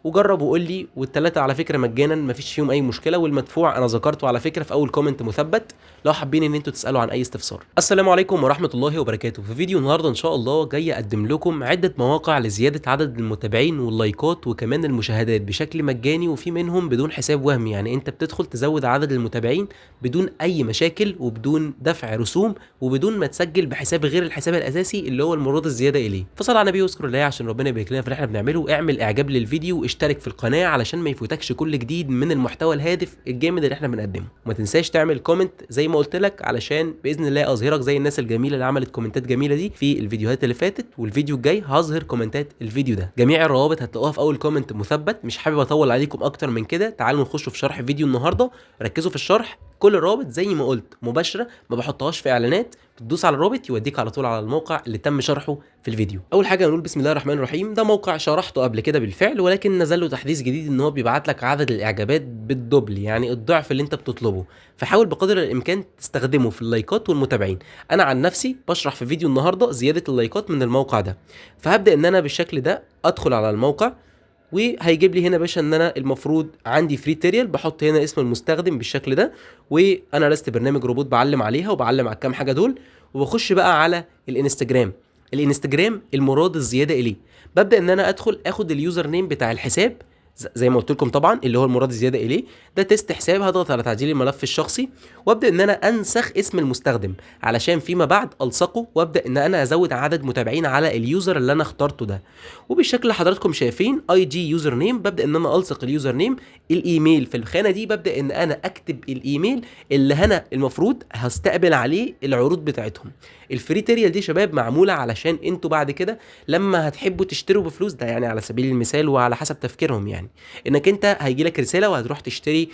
وجرب وقول لي. والتلاته على فكره مجانا، مفيش فيهم اي مشكله، والمدفوع انا ذكرته على فكره في اول كومنت مثبت لو حابين ان انتوا تسالوا عن اي استفسار. السلام عليكم ورحمه الله وبركاته. في فيديو النهارده ان شاء الله جاي اقدم لكم عده مواقع لزياده عدد المتابعين واللايكات وكمان المشاهدات بشكل مجاني، وفي منهم بدون حساب وهمي. يعني انت بتدخل تزود عدد المتابعين بدون اي مشاكل وبدون دفع رسوم وبدون ما تسجل بحساب غير الحساب الاساسي اللي هو المراد الزياده اليه. فصل على النبي واذكر الله عشان ربنا يبارك لنا في اللي احنا بنعمله. اعمل اعجاب للفيديو واشترك في القناه علشان ما يفوتكش كل جديد من المحتوى الهادف الجامد اللي احنا بنقدمه. وما تنساش تعمل كومنت زي ما قلت لك علشان باذن الله اظهرك زي الناس الجميله اللي عملت كومنتات جميله دي في الفيديوهات اللي فاتت. والفيديو الجاي هظهر كومنتات الفيديو ده. جميع الروابط هتلاقوها في اول كومنت مثبت. مش حابب اطول عليكم اكتر من كده، تعالوا نخش في شرح فيديو النهارده. ركزوا في الشرح، كل الروابط زي ما قلت مباشره، ما بحطهاش في اعلانات. بتدوس على الرابط يوديك على طول على الموقع اللي تم شرحه في الفيديو. اول حاجه نقول بسم الله الرحمن الرحيم. ده موقع شرحته قبل كده بالفعل، ولكن نزل له تحديث جديد ان هو بيبعت لك عدد الاعجابات بالدبل، يعني الضعف اللي انت بتطلبه. فحاول بقدر الامكان تستخدمه في اللايكات والمتابعين. انا عن نفسي بشرح في فيديو النهارده زياده اللايكات من الموقع ده. فهبدا ان انا بالشكل ده ادخل على الموقع، وهيجيب لي هنا باشا ان انا المفروض عندي فري تيريال. بحط هنا اسم المستخدم بالشكل ده، وانا لست برنامج روبوت بعلم عليها وبعلم على الكام حاجه دول. وبخش بقى على الانستجرام المراد الزياده اليه. ببدا ان انا ادخل اخد اليوزر نيم بتاع الحساب زي ما قلت لكم طبعا اللي هو المراد الزياده اليه. ده تيست حساب. هضغط على تعديل الملف الشخصي وابدا ان انا انسخ اسم المستخدم علشان فيما بعد الصقه، وابدا ان انا ازود عدد متابعين على اليوزر اللي انا اخترته ده. وبالشكل اللي حضراتكم شايفين اي جي يوزر نيم، ببدا ان انا الصق اليوزر نيم. الايميل في الخانه دي ببدا ان انا اكتب الايميل اللي انا المفروض هستقبل عليه العروض بتاعتهم. الفري تيريال دي شباب معموله علشان انتوا بعد كده لما هتحبوا تشتروا بفلوس، ده يعني على سبيل المثال وعلى حسب تفكيرهم، يعني انك انت هيجي لك رساله وهتروح تشتري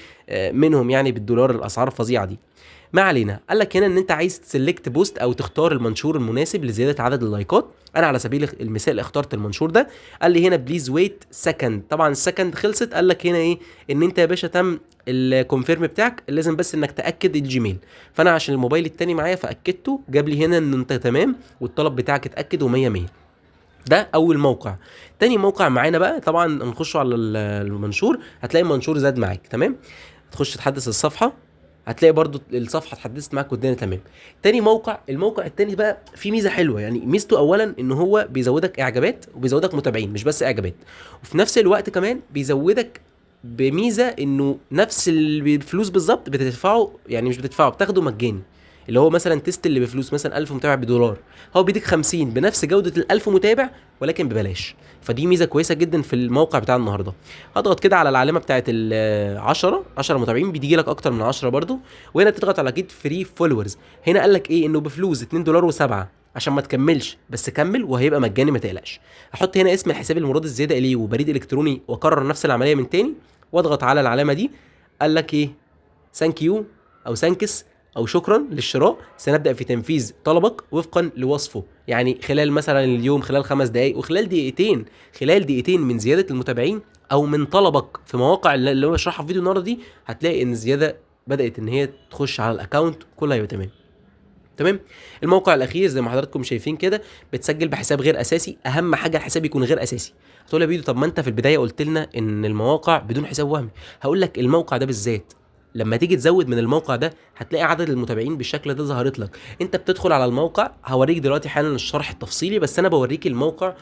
منهم يعني بالدولار، الاسعار الفظيعه دي. ما علينا. قال لك هنا ان انت عايز تسلكت بوست او تختار المنشور المناسب لزياده عدد اللايكات. انا على سبيل المثال اخترت المنشور ده. قال لي هنا بليز ويت سكند. طبعا السكند خلصت. قال لك هنا ايه؟ ان انت يا باشا تم الكونفيرم بتاعك، لازم بس انك تاكد الجيميل. فانا عشان الموبايل التاني معايا فاكدته، جاب لي هنا ان انت تمام والطلب بتاعك اتاكد و100 100. ده اول موقع. تاني موقع معانا بقى طبعا نخش على المنشور. هتلاقي المنشور زاد معاك تمام. تخش تحدث الصفحه، هتلاقي برضو الصفحه اتحدثت معاك والدنيا تمام. تاني موقع، الموقع التاني بقى فيه ميزه حلوه. يعني ميزته اولا ان هو بيزودك اعجابات وبيزودك متابعين، مش بس اعجابات، وفي نفس الوقت كمان بيزودك بميزه انه نفس الفلوس بالظبط بتدفعه، يعني مش بتدفعه، بتاخده مجاني. اللي هو مثلا تيست اللي بفلوس مثلا 1000 متابع بدولار، هو بيديك 50 بنفس جوده ال 1000 متابع ولكن ببلاش. فدي ميزه كويسه جدا في الموقع بتاع النهارده. هضغط كده على العلامه بتاعت ال 10 متابعين، بيجي لك اكتر من 10 برده. وهنا تضغط على جيت فري فولورز. هنا قال لك ايه؟ انه بفلوس 2 دولار و7 عشان ما تكملش، بس كمل وهيبقى مجاني ما تقلقش. احط هنا اسم الحساب المراد الزياده اليه وبريد الكتروني واكرر نفس العمليه من تاني واضغط على العلامه دي. قال لك ايه؟ ثانك يو او ثانكس او شكرا للشراء، سنبدا في تنفيذ طلبك وفقا لوصفه. يعني خلال مثلا اليوم، خلال 5 دقائق، وخلال دقيقتين، خلال دقيقتين من زياده المتابعين او من طلبك في مواقع اللي هو بشرحها في فيديو النهارده دي، هتلاقي ان الزياده بدات ان هي تخش على الاكونت كله، هيبقى تمام. الموقع الاخير زي ما حضراتكم شايفين كده، بتسجل بحساب غير اساسي. اهم حاجه الحساب يكون غير اساسي. هتقول يا بيدو طب ما انت في البدايه قلت لنا ان المواقع بدون حساب وهمي. هقول لك الموقع ده بالذات لما تيجي تزود من الموقع ده هتلاقي عدد المتابعين بالشكل ده ظهرت لك. انت بتدخل على الموقع، هوريك دلوقتي حالا الشرح التفصيلي، بس انا بوريك الموقع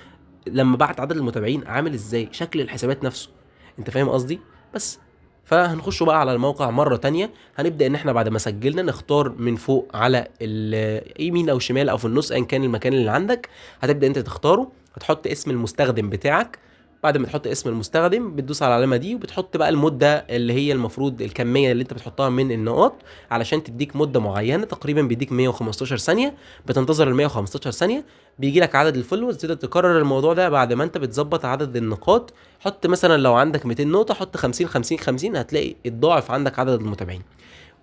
لما بعت عدد المتابعين عامل ازاي، شكل الحسابات نفسه. انت فاهم قصدي؟ بس فهنخش بقى على الموقع مرة تانية. هنبدأ ان احنا بعد ما سجلنا نختار من فوق على اليمين او شمال او في النص ايا كان المكان اللي عندك. هتبدأ انت تختاره، هتحط اسم المستخدم بتاعك. بعد ما تحط اسم المستخدم بتدوس على العلامه دي وبتحط بقى المده اللي هي المفروض الكميه اللي انت بتحطها من النقاط علشان تديك مده معينه. تقريبا بيديك 115 ثانيه. بتنتظر ال 115 ثانيه بيجي لك عدد الفولورز. تقدر تكرر الموضوع ده بعد ما انت بتظبط عدد النقاط. حط مثلا لو عندك 200 نقطه حط 50 50 50، هتلاقي الضاعف عندك عدد المتابعين.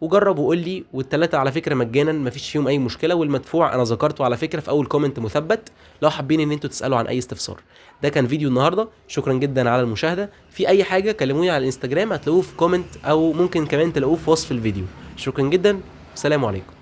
وجرب وقول لي. والتلاته على فكره مجانا، مفيش فيهم اي مشكله، والمدفوع انا ذكرته على فكره في اول كومنت مثبت لو حابين ان انتوا تسالوا عن اي استفسار. ده كان فيديو النهارده. شكرا جدا على المشاهده. في اي حاجه كلموني على الانستجرام، هتلاقوه في كومنت او ممكن كمان تلاقوه في وصف الفيديو. شكرا جدا. السلام عليكم.